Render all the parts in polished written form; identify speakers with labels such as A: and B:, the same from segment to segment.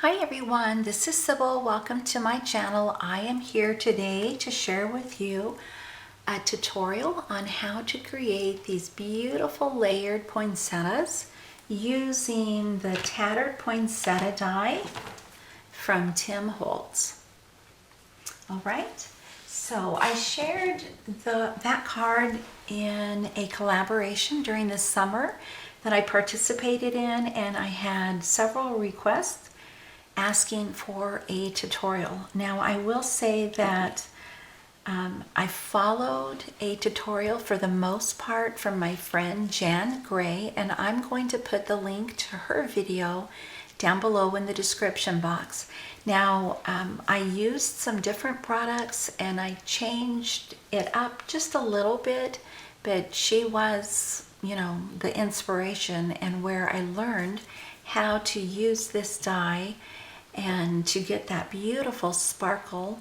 A: Hi everyone, this is Sybil. Welcome to my channel. I am here today to share with you a tutorial on how to create these beautiful layered poinsettias using the tattered poinsettia die from Tim Holtz. All right, so I shared that card in a collaboration during the summer that I participated in, and I had several requests asking for a tutorial. Now I will say that I followed a tutorial for the most part from my friend Jann Gray, and I'm going to put the link to her video down below in the description box. Now I used some different products and I changed it up just a little bit, but she was, the inspiration and where I learned how to use this die and to get that beautiful sparkle.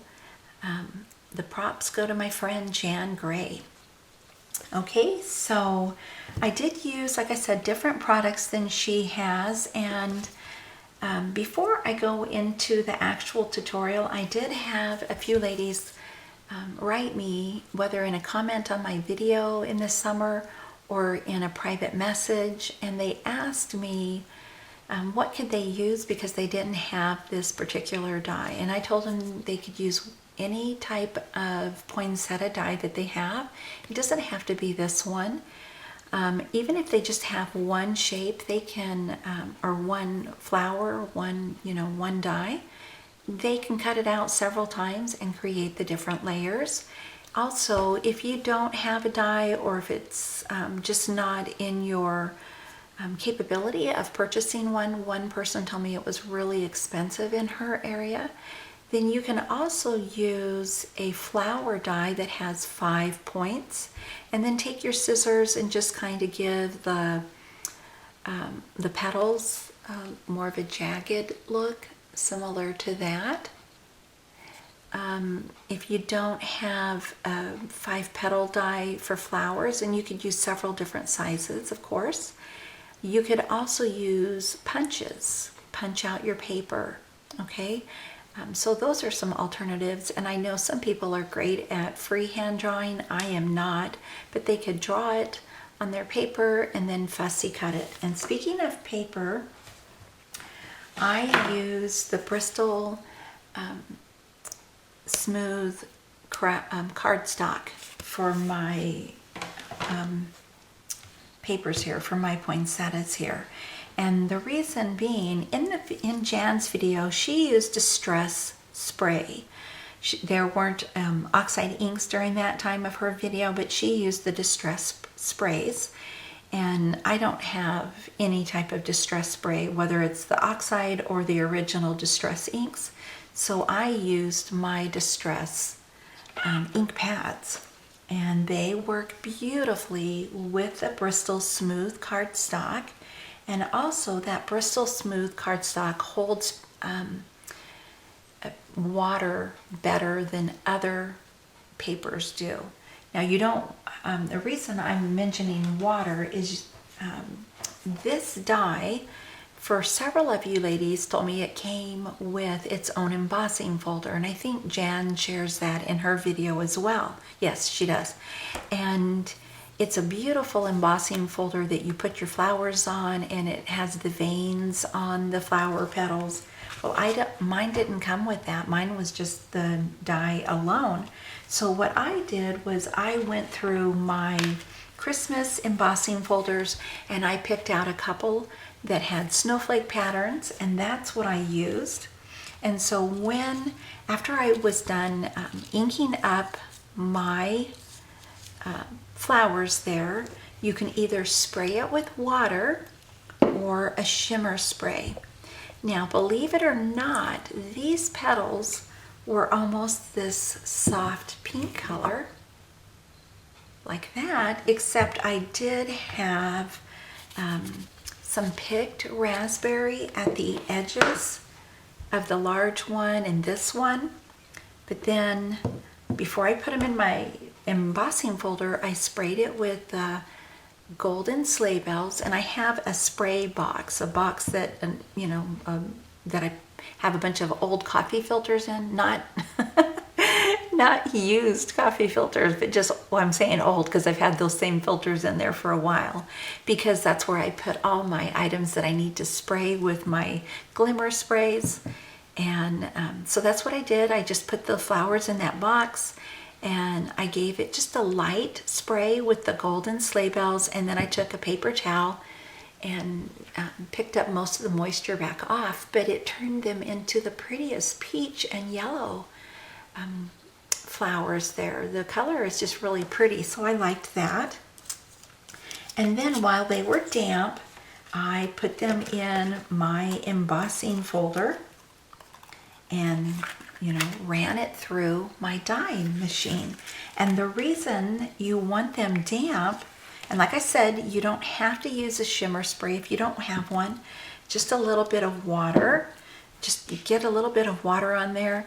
A: The props go to my friend Jann Gray. Okay, so I did use, like I said, different products than she has, and before I go into the actual tutorial, I did have a few ladies write me, whether in a comment on my video in the summer or in a private message, and they asked me what could they use because they didn't have this particular die, and I told them they could use any type of poinsettia die that they have. It doesn't have to be this one. Even if they just have one shape, they can, or one flower, one die, they can cut it out several times and create the different layers. Also, if you don't have a die, or if it's just not in your capability of purchasing one person told me it was really expensive in her area, then you can also use a flower die that has 5 points, and then take your scissors and just kind of give the petals more of a jagged look, similar to that. If you don't have a 5 petal die for flowers, and you could use several different sizes, of course. You could also use punches, punch out your paper, okay? So those are some alternatives, and I know some people are great at freehand drawing. I am not, but they could draw it on their paper and then fussy cut it. And speaking of paper, I use the Bristol smooth cardstock for my papers here, for my poinsettias here. And the reason being, in Jann's video, she used Distress spray. There weren't oxide inks during that time of her video, but she used the Distress sprays. And I don't have any type of Distress spray, whether it's the oxide or the original Distress inks. So I used my Distress ink pads, and they work beautifully with the Bristol smooth cardstock. And also that Bristol smooth cardstock holds water better than other papers do. Now you don't, the reason I'm mentioning water is this die, for several of you ladies, told me it came with its own embossing folder, and I think Jann shares that in her video as well. Yes, she does. And it's a beautiful embossing folder that you put your flowers on, and it has the veins on the flower petals. Well, mine didn't come with that. Mine was just the die alone. So what I did was I went through my Christmas embossing folders, and I picked out a couple that had snowflake patterns, and that's what I used. And so after I was done inking up my flowers there, you can either spray it with water or a shimmer spray. Now, believe it or not, these petals were almost this soft pink color, like that, except I did have some picked raspberry at the edges of the large one and this one. But then, before I put them in my embossing folder, I sprayed it with golden sleigh bells, and I have a spray box, a box that, that I have a bunch of old coffee filters in, not not used coffee filters, but just, well, I'm saying old because I've had those same filters in there for a while, because that's where I put all my items that I need to spray with my glimmer sprays. And so that's what I did. I just put the flowers in that box, and I gave it just a light spray with the golden sleigh bells, and then I took a paper towel and picked up most of the moisture back off, but it turned them into the prettiest peach and yellow flowers there. The color is just really pretty, so I liked that. And then while they were damp, I put them in my embossing folder and, you know, ran it through my dyeing machine. And the reason you want them damp, and like I said, you don't have to use a shimmer spray if you don't have one. Just a little bit of water. Just get a little bit of water on there.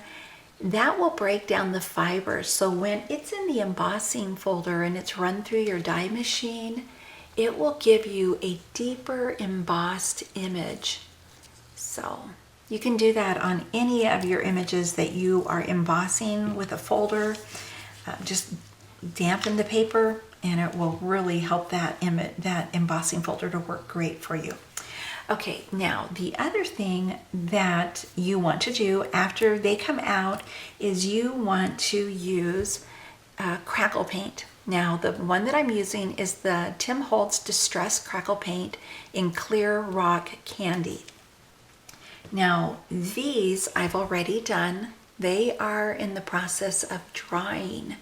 A: That will break down the fibers. So when it's in the embossing folder and it's run through your dye machine, it will give you a deeper embossed image. So you can do that on any of your images that you are embossing with a folder. Just dampen the paper and it will really help that embossing folder to work great for you. Okay, now the other thing that you want to do after they come out is you want to use crackle paint. Now the one that I'm using is the Tim Holtz Distress Crackle Paint in Clear Rock Candy. Now these I've already done. They are in the process of drying.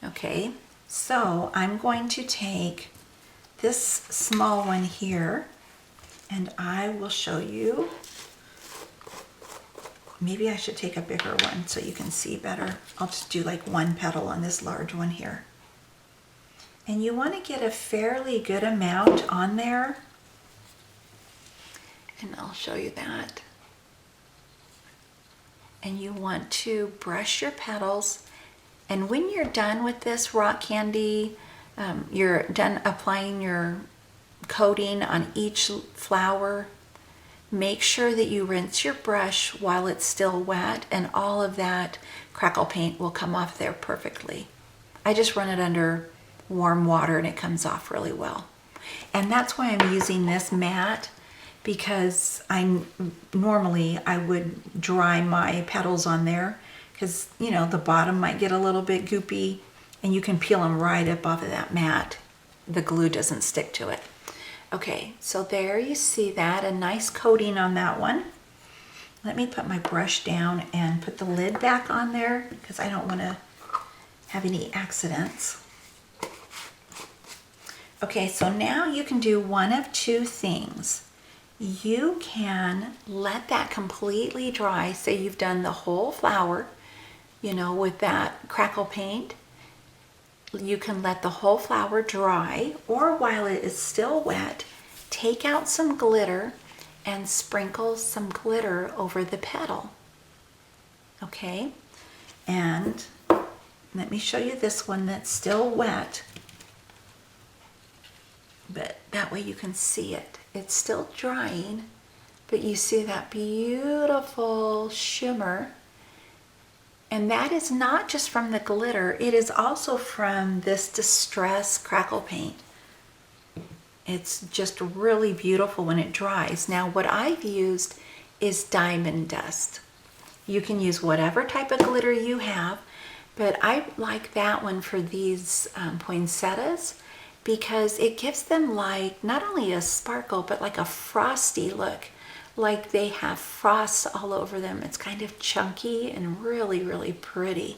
A: Okay, so I'm going to take this small one here, and I will show you. Maybe I should take a bigger one so you can see better. I'll just do like one petal on this large one here. And you want to get a fairly good amount on there. And I'll show you that. And you want to brush your petals. And when you're done with this rock candy, you're done applying your coating on each flower, make sure that you rinse your brush while it's still wet, and all of that crackle paint will come off there perfectly. I just run it under warm water and it comes off really well. And that's why I'm using this mat, because normally I would dry my petals on there, because, you know, the bottom might get a little bit goopy, and you can peel them right up off of that mat. The glue doesn't stick to it. Okay, so there you see that, a nice coating on that one. Let me put my brush down and put the lid back on there, because I don't want to have any accidents. Okay, so now you can do one of two things. You can let that completely dry. Say you've done the whole flower, you know, with that crackle paint. You can let the whole flower dry, or while it is still wet, take out some glitter and sprinkle some glitter over the petal. Okay, and let me show you this one that's still wet, but that way you can see it. It's still drying, but you see that beautiful shimmer. And that is not just from the glitter, it is also from this Distress Crackle Paint. It's just really beautiful when it dries. Now what I've used is diamond dust. You can use whatever type of glitter you have, but I like that one for these poinsettias, because it gives them like not only a sparkle, but like a frosty look. Like they have frost all over them. It's kind of chunky and really, really pretty.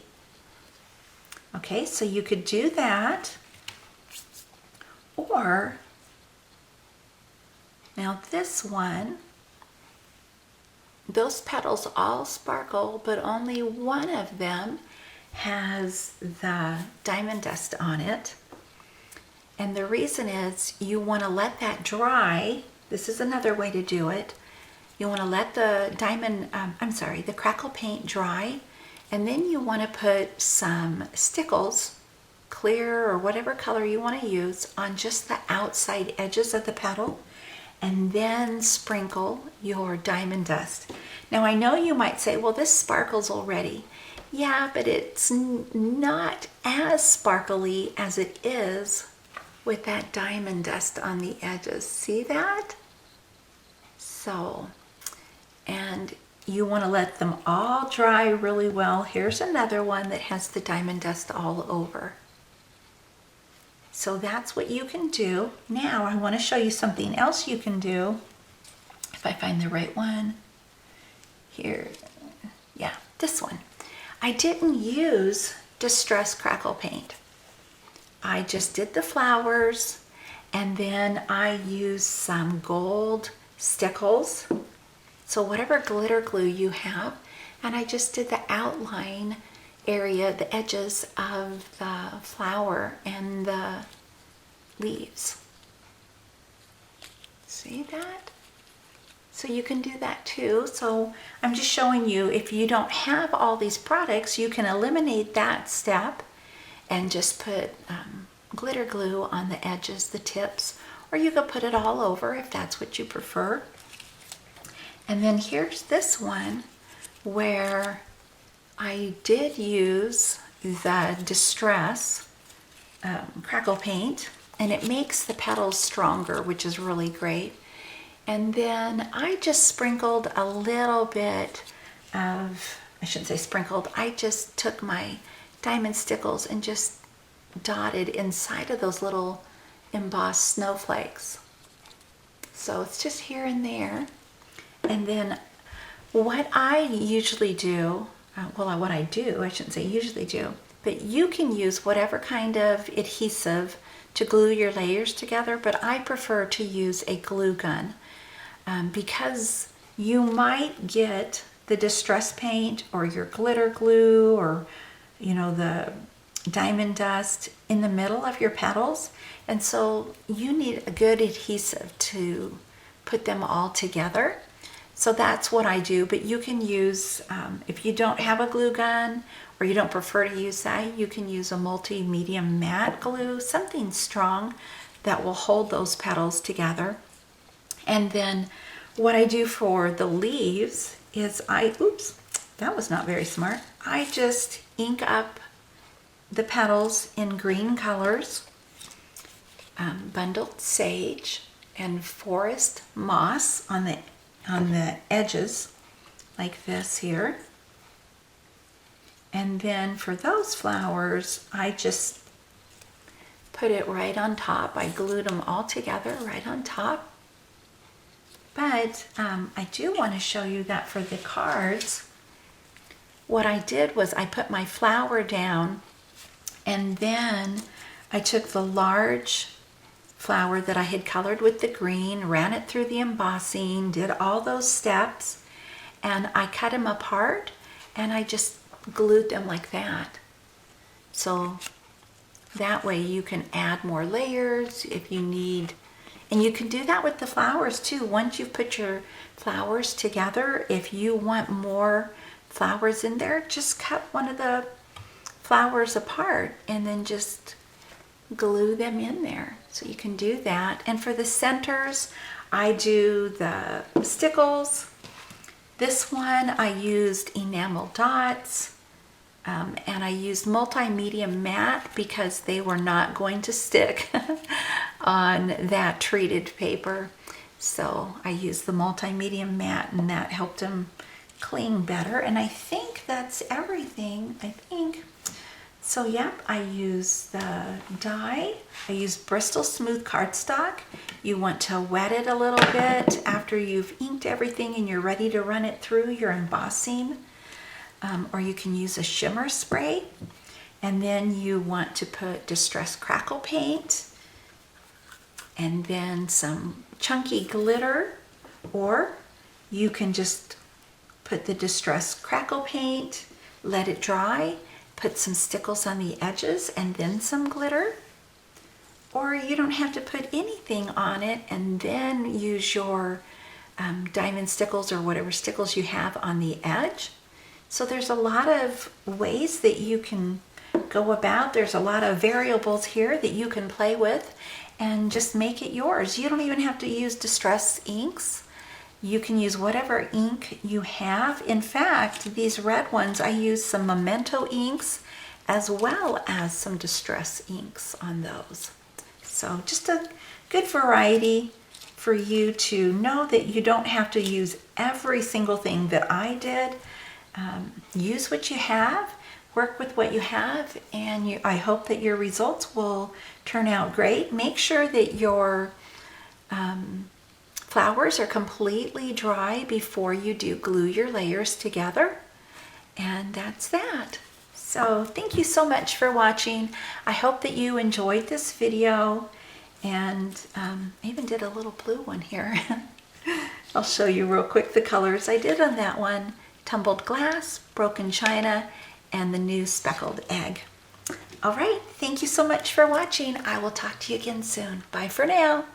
A: Okay, so you could do that. Or, now this one, those petals all sparkle, but only one of them has the diamond dust on it. And the reason is you want to let that dry. This is another way to do it. You want to let the the crackle paint dry, and then you want to put some stickles, clear or whatever color you want to use, on just the outside edges of the petal, and then sprinkle your diamond dust. Now I know you might say, well, this sparkles already. Yeah, but it's not as sparkly as it is with that diamond dust on the edges. See that? So, and you want to let them all dry really well. Here's another one that has the diamond dust all over. So that's what you can do. Now I want to show you something else you can do. If I find the right one. Here, yeah, this one. I didn't use Distress Crackle Paint. I just did the flowers, and then I used some gold stickles. So whatever glitter glue you have, and I just did the outline area, the edges of the flower and the leaves. See that? So you can do that too. So I'm just showing you, if you don't have all these products, you can eliminate that step and just put glitter glue on the edges, the tips, or you could put it all over if that's what you prefer. And then here's this one where I did use the Distress Crackle Paint, and it makes the petals stronger, which is really great. And then I just sprinkled a little bit of, I shouldn't say sprinkled, I just took my diamond stickles and just dotted inside of those little embossed snowflakes. So it's just here and there. And then what I usually do, what I do, I shouldn't say usually do, but you can use whatever kind of adhesive to glue your layers together, but I prefer to use a glue gun. Because you might get the distress paint or your glitter glue or the diamond dust in the middle of your petals, and so you need a good adhesive to put them all together. So that's what I do, but you can use, if you don't have a glue gun or you don't prefer to use that, you can use a multi-medium matte glue, something strong that will hold those petals together. And then what I do for the leaves is oops, that was not very smart. I just ink up the petals in green colors, bundled sage and forest moss on the edges like this here. And then for those flowers, I just put it right on top. I glued them all together right on top. But I do want to show you that for the cards, what I did was I put my flower down, and then I took the large flower that I had colored with the green, ran it through the embossing, did all those steps, and I cut them apart, and I just glued them like that. So that way you can add more layers if you need. And you can do that with the flowers too. Once you've put your flowers together, if you want more flowers in there, just cut one of the flowers apart and then just glue them in there. So you can do that. And for the centers, I do the stickles. This one I used enamel dots. And I used multimedia matte because they were not going to stick on that treated paper. So I used the multimedia matte, and that helped them cling better. And I think that's everything, So yep, I use the dye. I use Bristol Smooth cardstock. You want to wet it a little bit after you've inked everything and you're ready to run it through your embossing. Or you can use a shimmer spray. And then you want to put Distress Crackle Paint and then some chunky glitter, or you can just put the Distress Crackle Paint, let it dry, put some stickles on the edges and then some glitter. Or you don't have to put anything on it and then use your diamond stickles or whatever stickles you have on the edge. So there's a lot of ways that you can go about. There's a lot of variables here that you can play with, and just make it yours. You don't even have to use Distress inks. You can use whatever ink you have. In fact, these red ones, I use some Memento inks as well as some Distress inks on those. So just a good variety for you to know that you don't have to use every single thing that I did. Use what you have, work with what you have, and I hope that your results will turn out great. Make sure that your flowers are completely dry before you do glue your layers together. And that's that. So thank you so much for watching. I hope that you enjoyed this video, and I even did a little blue one here. I'll show you real quick the colors I did on that one. Tumbled glass, broken china, and the new speckled egg. All right, thank you so much for watching. I will talk to you again soon. Bye for now.